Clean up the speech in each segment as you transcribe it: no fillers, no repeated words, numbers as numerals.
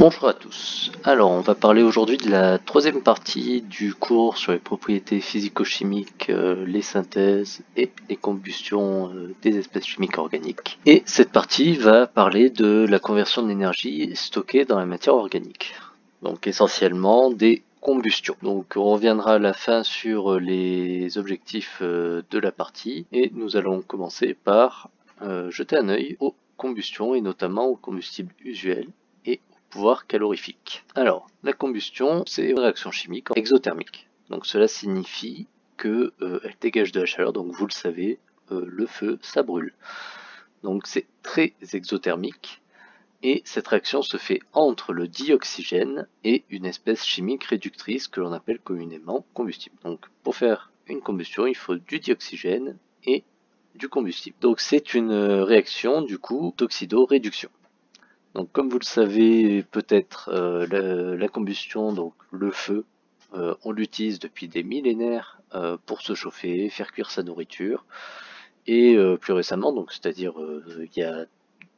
Bonjour à tous. Alors, on va parler aujourd'hui de la troisième partie du cours sur les propriétés physico-chimiques, les synthèses et les combustions des espèces chimiques organiques. Et cette partie va parler de la conversion d'énergie stockée dans la matière organique. Donc, essentiellement des combustions. Donc, on reviendra à la fin sur les objectifs de la partie et nous allons commencer par jeter un œil aux combustions et notamment aux combustibles usuels et pouvoir calorifique. Alors, la combustion, c'est une réaction chimique exothermique. Donc cela signifie que elle dégage de la chaleur, donc vous le savez, le feu, ça brûle. Donc c'est très exothermique, et cette réaction se fait entre le dioxygène et une espèce chimique réductrice que l'on appelle communément combustible. Donc pour faire une combustion, il faut du dioxygène et du combustible. Donc c'est une réaction du coup d'oxydoréduction. Donc comme vous le savez peut-être, la combustion, donc le feu, on l'utilise depuis des millénaires pour se chauffer, faire cuire sa nourriture, et plus récemment, donc c'est-à-dire il y a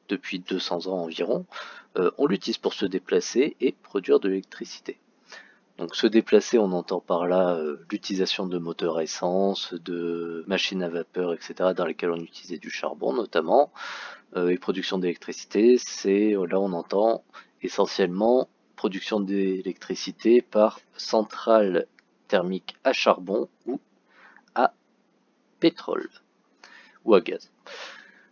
depuis 200 ans environ, on l'utilise pour se déplacer et produire de l'électricité. Donc se déplacer, on entend par là l'utilisation de moteurs à essence, de machines à vapeur, etc., dans lesquelles on utilisait du charbon notamment. Et production d'électricité, c'est là on entend essentiellement production d'électricité par centrale thermique à charbon ou à pétrole ou à gaz.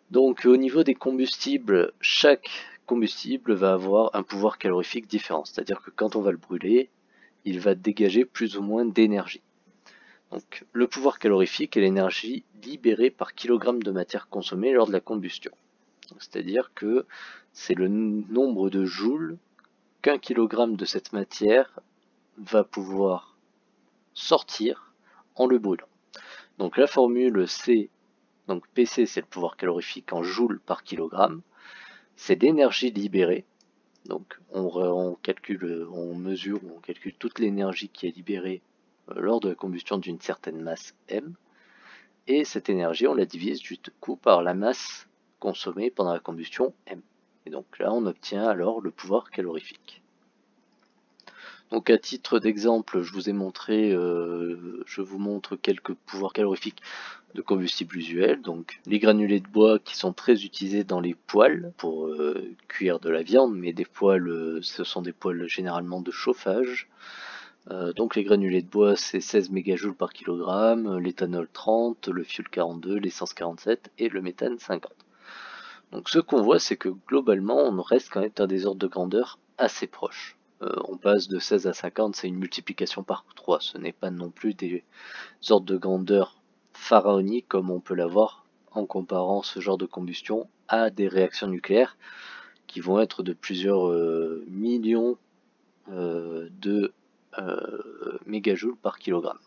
Donc au niveau des combustibles, chaque combustible va avoir un pouvoir calorifique différent, c'est-à-dire que quand on va le brûler, il va dégager plus ou moins d'énergie. Donc le pouvoir calorifique est l'énergie libérée par kilogramme de matière consommée lors de la combustion. C'est-à-dire que c'est le nombre de joules qu'un kilogramme de cette matière va pouvoir sortir en le brûlant. Donc la formule c'est, donc PC c'est le pouvoir calorifique en joules par kilogramme, c'est l'énergie libérée, donc on calcule, on mesure, on calcule toute l'énergie qui est libérée lors de la combustion d'une certaine masse M, et cette énergie on la divise du coup par la masse consommée pendant la combustion M. Et donc là on obtient alors le pouvoir calorifique. Donc à titre d'exemple, je vous montre quelques pouvoirs calorifiques de combustibles usuels. Donc les granulés de bois qui sont très utilisés dans les poêles pour cuire de la viande, mais des poêles, ce sont des poêles généralement de chauffage. Donc les granulés de bois c'est 16 mégajoules par kilogramme, l'éthanol 30, le fioul 42, l'essence 47 et le méthane 50. Donc ce qu'on voit c'est que globalement on reste quand même dans des ordres de grandeur assez proches. On passe de 16 à 50, c'est une multiplication par 3, ce n'est pas non plus des ordres de grandeur pharaoniques comme on peut l'avoir en comparant ce genre de combustion à des réactions nucléaires qui vont être de plusieurs millions de mégajoules par kilogramme.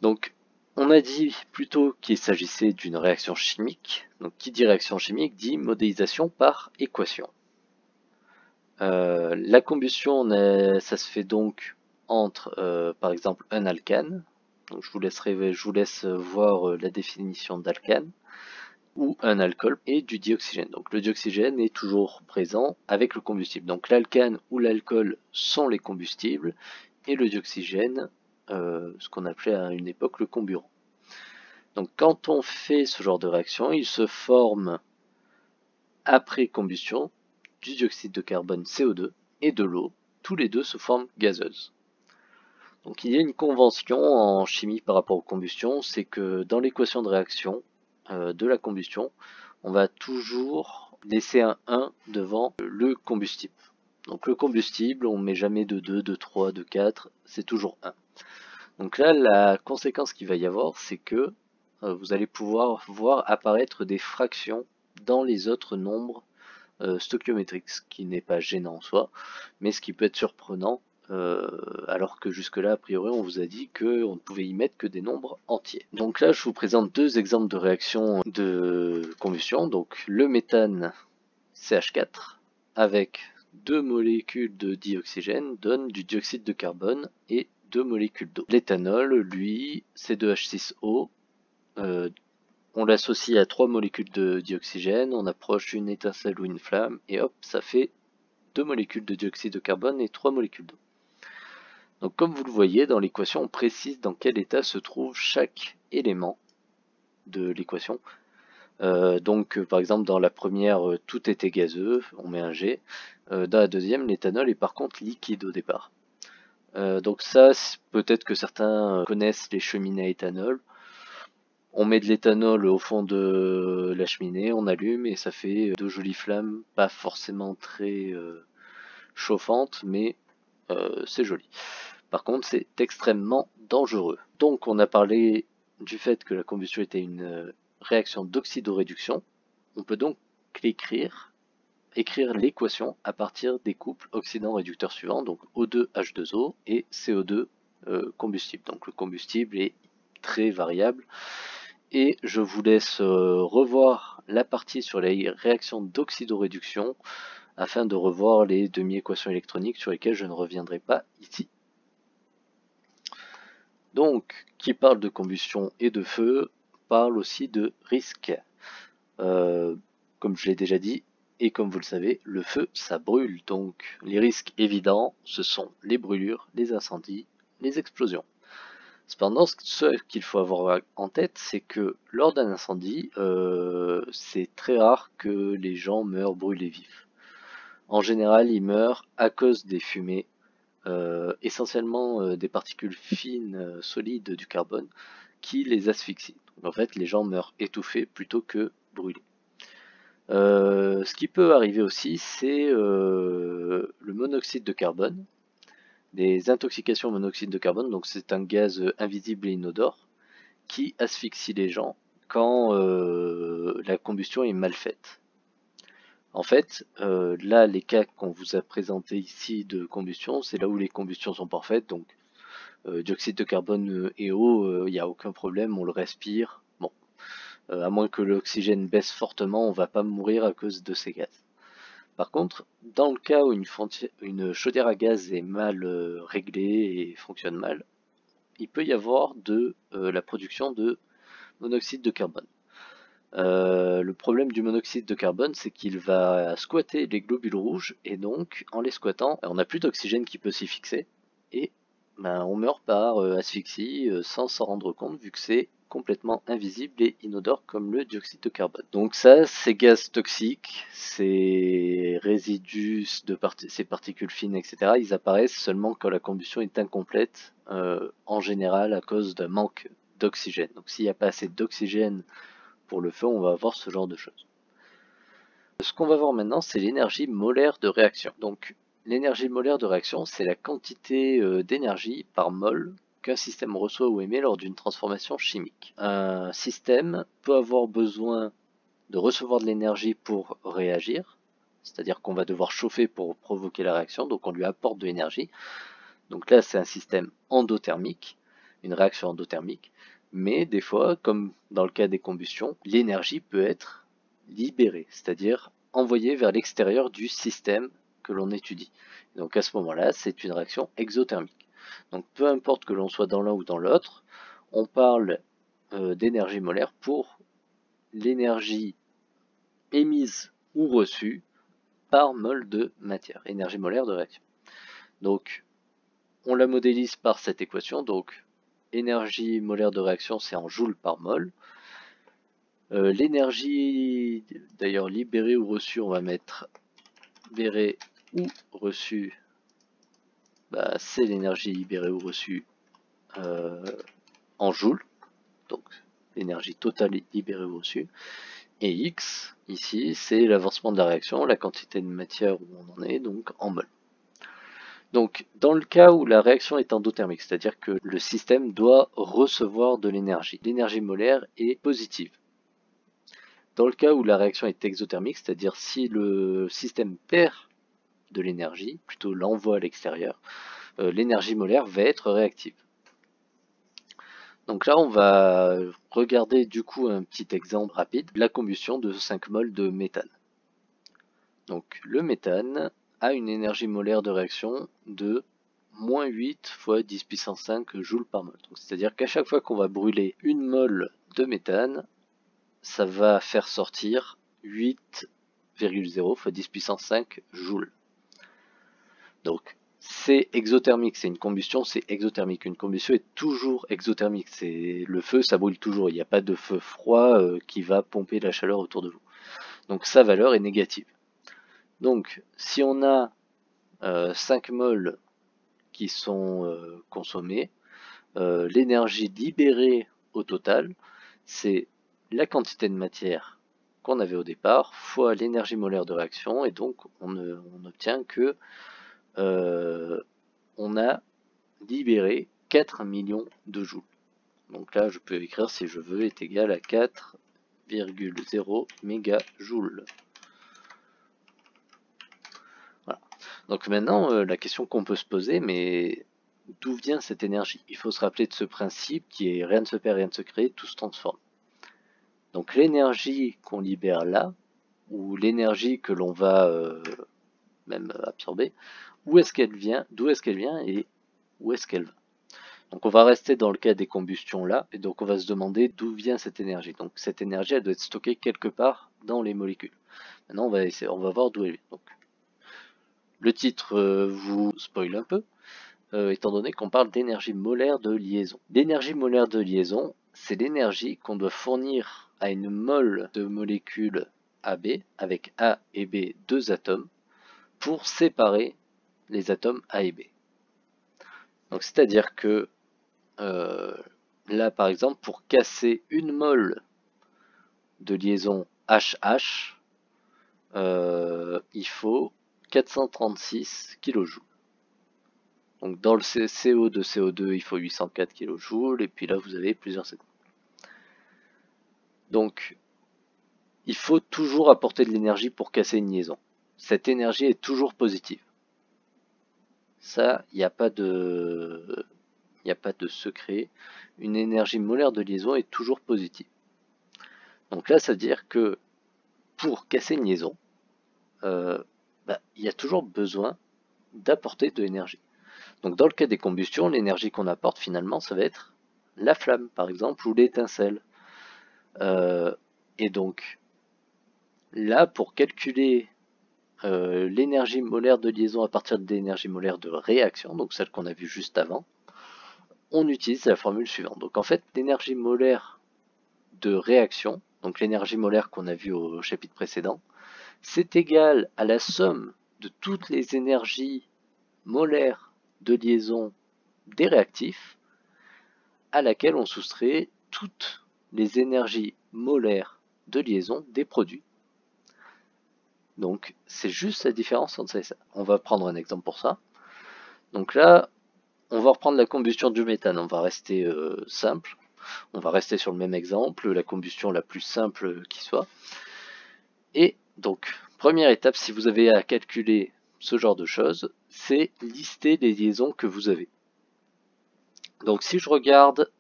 Donc on a dit plutôt qu'il s'agissait d'une réaction chimique. Donc qui dit réaction chimique dit modélisation par équation. La combustion, ça se fait donc entre par exemple un alcane. Donc je vous laisse voir la définition d'alcane, ou un alcool et du dioxygène. Donc le dioxygène est toujours présent avec le combustible. Donc l'alcane ou l'alcool sont les combustibles et le dioxygène, ce qu'on appelait à une époque le comburant. Donc quand on fait ce genre de réaction, il se forme après combustion du dioxyde de carbone CO2 et de l'eau, tous les deux sous forme gazeuse. Donc il y a une convention en chimie par rapport aux combustions, c'est que dans l'équation de réaction de la combustion, on va toujours laisser un 1 devant le combustible. Donc le combustible, on ne met jamais de 2, de 3, de 4, c'est toujours 1. Donc là, la conséquence qu'il va y avoir, c'est que vous allez pouvoir voir apparaître des fractions dans les autres nombres stoichiométrique, ce qui n'est pas gênant en soi, mais ce qui peut être surprenant, alors que jusque-là, a priori, on vous a dit qu'on ne pouvait y mettre que des nombres entiers. Donc là, je vous présente deux exemples de réactions de combustion. Donc le méthane CH4 avec 2 molécules de dioxygène donne du dioxyde de carbone et 2 molécules d'eau. L'éthanol, lui, C2H6O, on l'associe à 3 molécules de dioxygène, on approche une étincelle ou une flamme, et hop, ça fait 2 molécules de dioxyde de carbone et 3 molécules d'eau. Donc comme vous le voyez, dans l'équation, on précise dans quel état se trouve chaque élément de l'équation. Par exemple, dans la première, tout était gazeux, on met un G. Dans la deuxième, l'éthanol est par contre liquide au départ. Donc ça, peut-être que certains connaissent les cheminées à éthanol. On met de l'éthanol au fond de la cheminée, on allume et ça fait de jolies flammes, pas forcément très chauffantes, mais c'est joli. Par contre, c'est extrêmement dangereux. Donc on a parlé du fait que la combustion était une réaction d'oxydoréduction. On peut donc écrire l'équation à partir des couples oxydant-réducteurs suivants, donc O2H2O et CO2 combustible. Donc le combustible est très variable. Et je vous laisse revoir la partie sur les réactions d'oxydoréduction afin de revoir les demi-équations électroniques sur lesquelles je ne reviendrai pas ici. Donc, qui parle de combustion et de feu, parle aussi de risque. Comme je l'ai déjà dit, et comme vous le savez, le feu, ça brûle. Donc, les risques évidents, ce sont les brûlures, les incendies, les explosions. Cependant, ce qu'il faut avoir en tête, c'est que lors d'un incendie, c'est très rare que les gens meurent brûlés vifs. En général, ils meurent à cause des fumées, essentiellement des particules fines, solides du carbone, qui les asphyxient. Donc, en fait, les gens meurent étouffés plutôt que brûlés. Ce qui peut arriver aussi, c'est le monoxyde de carbone. Des intoxications au monoxyde de carbone, donc c'est un gaz invisible et inodore qui asphyxie les gens quand la combustion est mal faite. En fait, là, les cas qu'on vous a présentés ici de combustion, c'est là où les combustions sont parfaites, donc dioxyde de carbone et eau, il n'y a aucun problème, on le respire. Bon, à moins que l'oxygène baisse fortement, on va pas mourir à cause de ces gaz. Par contre, dans le cas où une chaudière à gaz est mal réglée et fonctionne mal, il peut y avoir de la production de monoxyde de carbone. Le problème du monoxyde de carbone, c'est qu'il va squatter les globules rouges, et donc, en les squattant, on n'a plus d'oxygène qui peut s'y fixer, et on meurt par asphyxie sans s'en rendre compte, vu que c'est complètement invisible et inodore comme le dioxyde de carbone. Donc ça, ces gaz toxiques, ces résidus de ces particules fines, etc., ils apparaissent seulement quand la combustion est incomplète, en général à cause d'un manque d'oxygène. Donc s'il n'y a pas assez d'oxygène pour le feu, on va avoir ce genre de choses. Ce qu'on va voir maintenant, c'est l'énergie molaire de réaction. Donc l'énergie molaire de réaction, c'est la quantité d'énergie par mol qu'un système reçoit ou émet lors d'une transformation chimique. Un système peut avoir besoin de recevoir de l'énergie pour réagir, c'est-à-dire qu'on va devoir chauffer pour provoquer la réaction, donc on lui apporte de l'énergie. Donc là, c'est un système endothermique, une réaction endothermique, mais des fois, comme dans le cas des combustions, l'énergie peut être libérée, c'est-à-dire envoyée vers l'extérieur du système que l'on étudie. Donc à ce moment-là, c'est une réaction exothermique. Donc peu importe que l'on soit dans l'un ou dans l'autre, on parle d'énergie molaire pour l'énergie émise ou reçue par mol de matière, énergie molaire de réaction. Donc on la modélise par cette équation, donc énergie molaire de réaction c'est en joules par mol. L'énergie d'ailleurs libérée ou reçue, on va mettre libérée ou reçue, c'est l'énergie libérée ou reçue en joules, donc l'énergie totale libérée ou reçue. Et X, ici, c'est l'avancement de la réaction, la quantité de matière où on en est, donc en mol. Donc, dans le cas où la réaction est endothermique, c'est-à-dire que le système doit recevoir de l'énergie molaire est positive. Dans le cas où la réaction est exothermique, c'est-à-dire si le système perd de l'énergie, plutôt l'envoie à l'extérieur, l'énergie molaire va être réactive. Donc là, on va regarder du coup un petit exemple rapide, la combustion de 5 mol de méthane. Donc le méthane a une énergie molaire de réaction de moins 8 fois 10 puissance 5 joules par mol. C'est-à-dire qu'à chaque fois qu'on va brûler une mol de méthane, ça va faire sortir 8,0 fois 10 puissance 5 joules. c'est exothermique, c'est une combustion, c'est exothermique. Une combustion est toujours exothermique. C'est le feu, ça brûle toujours. Il n'y a pas de feu froid qui va pomper la chaleur autour de vous. Donc sa valeur est négative. Donc si on a 5 moles qui sont consommés, l'énergie libérée au total, c'est la quantité de matière qu'on avait au départ fois l'énergie molaire de réaction, et donc on obtient que on a libéré 4 millions de joules. Donc là, je peux écrire, si je veux, est égal à 4,0 mégajoules. Voilà. Donc maintenant, la question qu'on peut se poser, mais d'où vient cette énergie? Il faut se rappeler de ce principe qui est rien ne se perd, rien ne se crée, tout se transforme. Donc l'énergie qu'on libère là, ou l'énergie que l'on va même absorber, où est-ce qu'elle vient, d'où est-ce qu'elle vient et où est-ce qu'elle va? Donc on va rester dans le cas des combustions là, et donc on va se demander d'où vient cette énergie. Donc cette énergie, elle doit être stockée quelque part dans les molécules. Maintenant on va voir d'où elle vient. Donc, le titre vous spoil un peu, étant donné qu'on parle d'énergie molaire de liaison. L'énergie molaire de liaison, c'est l'énergie qu'on doit fournir à une mole de molécules AB, avec A et B deux atomes, pour séparer les atomes A et B. Donc c'est-à-dire que là par exemple, pour casser une mole de liaison HH, il faut 436 kJ. Donc dans le CO de CO2, il faut 804 kJ, et puis là vous avez plusieurs secondes. Donc il faut toujours apporter de l'énergie pour casser une liaison. Cette énergie est toujours positive. Ça, il n'y a pas de secret. Une énergie molaire de liaison est toujours positive. Donc là, ça veut dire que pour casser une liaison, il y a toujours besoin d'apporter de l'énergie. Donc dans le cas des combustions, l'énergie qu'on apporte finalement, ça va être la flamme par exemple, ou l'étincelle. Et donc là, pour calculer l'énergie molaire de liaison à partir de l'énergie molaire de réaction, donc celle qu'on a vue juste avant, on utilise la formule suivante. Donc en fait, l'énergie molaire de réaction, donc l'énergie molaire qu'on a vue au chapitre précédent, c'est égal à la somme de toutes les énergies molaires de liaison des réactifs, à laquelle on soustrait toutes les énergies molaires de liaison des produits. Donc c'est juste la différence entre ça et ça. On va prendre un exemple pour ça. Donc là, on va reprendre la combustion du méthane. On va rester simple. On va rester sur le même exemple, la combustion la plus simple qui soit. Et donc, première étape, si vous avez à calculer ce genre de choses, c'est lister les liaisons que vous avez. Donc si je regarde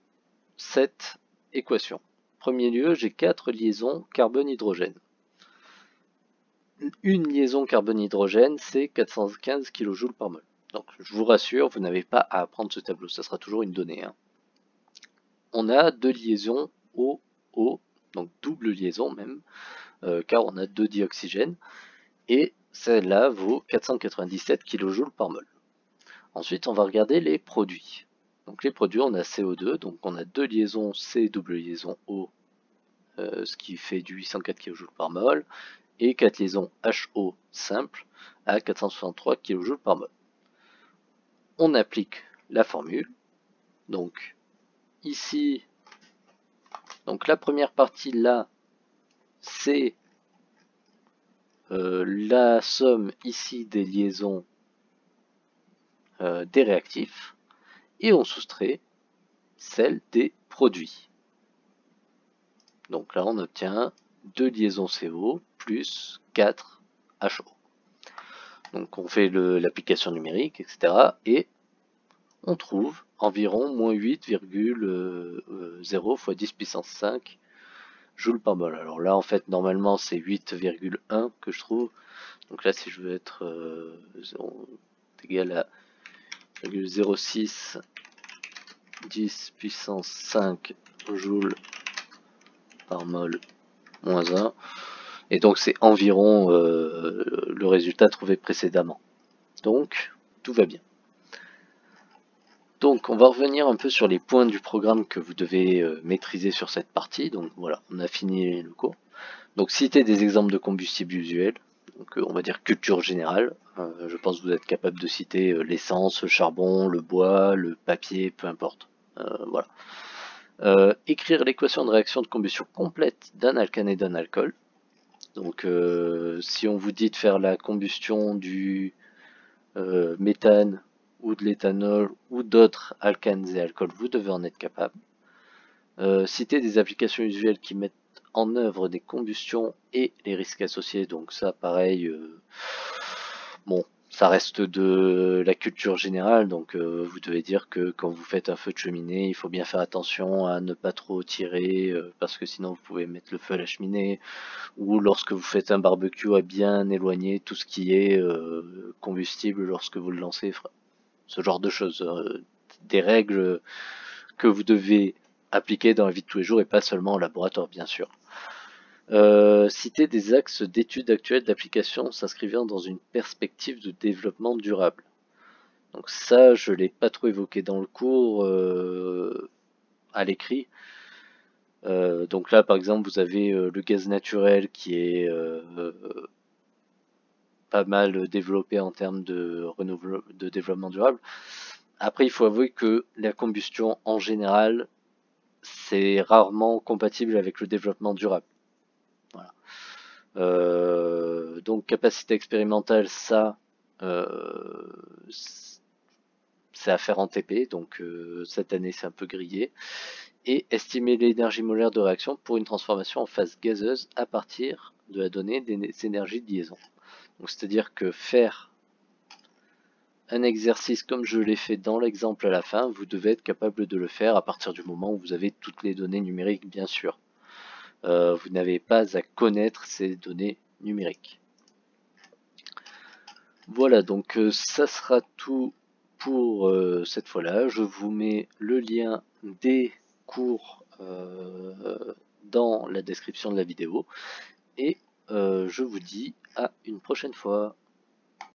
cette équation, en premier lieu, j'ai 4 liaisons carbone-hydrogène. Une liaison carbone-hydrogène, c'est 415 kJ par mol. Donc je vous rassure, vous n'avez pas à apprendre ce tableau, ça sera toujours une donnée. On a deux liaisons O-O, donc double liaison même, car on a deux dioxygènes, et celle-là vaut 497 kJ par mol. Ensuite, on va regarder les produits. Donc les produits, on a CO2, donc on a deux liaisons C double liaison O, ce qui fait du 804 kJ par mol, et 4 liaisons HO simple à 463 kJ par mol. On applique la formule, donc ici, donc la première partie là, c'est la somme ici des liaisons des réactifs, et on soustrait celle des produits. Donc là on obtient 2 liaisons CO plus 4 HO. Donc on fait l'application numérique, etc. Et on trouve environ moins 8,0 fois 10 puissance 5 joules par mol. Alors là en fait normalement c'est 8,1 que je trouve. Donc là si je veux être égal à 0,06 10 puissance 5 joules par mol moins 1. Et donc c'est environ le résultat trouvé précédemment. Donc tout va bien. Donc on va revenir un peu sur les points du programme que vous devez maîtriser sur cette partie. Donc voilà, on a fini le cours. Donc citer des exemples de combustibles usuels, donc on va dire culture générale. Je pense que vous êtes capable de citer l'essence, le charbon, le bois, le papier, peu importe. Voilà. Écrire l'équation de réaction de combustion complète d'un alcane et d'un alcool. Donc si on vous dit de faire la combustion du méthane ou de l'éthanol ou d'autres alcanes et alcools, vous devez en être capable. Citer des applications usuelles qui mettent en œuvre des combustions et les risques associés. Donc ça, pareil, bon, ça reste de la culture générale. Donc vous devez dire que quand vous faites un feu de cheminée, il faut bien faire attention à ne pas trop tirer parce que sinon vous pouvez mettre le feu à la cheminée. Ou lorsque vous faites un barbecue, à bien éloigner tout ce qui est combustible lorsque vous le lancez. Ce genre de choses. Des règles que vous devez appliquer dans la vie de tous les jours et pas seulement au laboratoire, bien sûr. Citer des axes d'études actuelles d'application s'inscrivant dans une perspective de développement durable. Donc ça, je l'ai pas trop évoqué dans le cours à l'écrit. Donc là, par exemple, vous avez le gaz naturel qui est pas mal développé en termes de développement durable. Après, il faut avouer que la combustion en général, c'est rarement compatible avec le développement durable. Voilà. Donc capacité expérimentale, ça, c'est à faire en TP, donc cette année c'est un peu grillé. Et estimer l'énergie molaire de réaction pour une transformation en phase gazeuse à partir de la donnée des énergies de liaison. Donc c'est-à-dire que faire un exercice comme je l'ai fait dans l'exemple à la fin, vous devez être capable de le faire à partir du moment où vous avez toutes les données numériques, bien sûr. Vous n'avez pas à connaître ces données numériques. Voilà, donc ça sera tout pour cette fois-là. Je vous mets le lien des cours dans la description de la vidéo et je vous dis à une prochaine fois.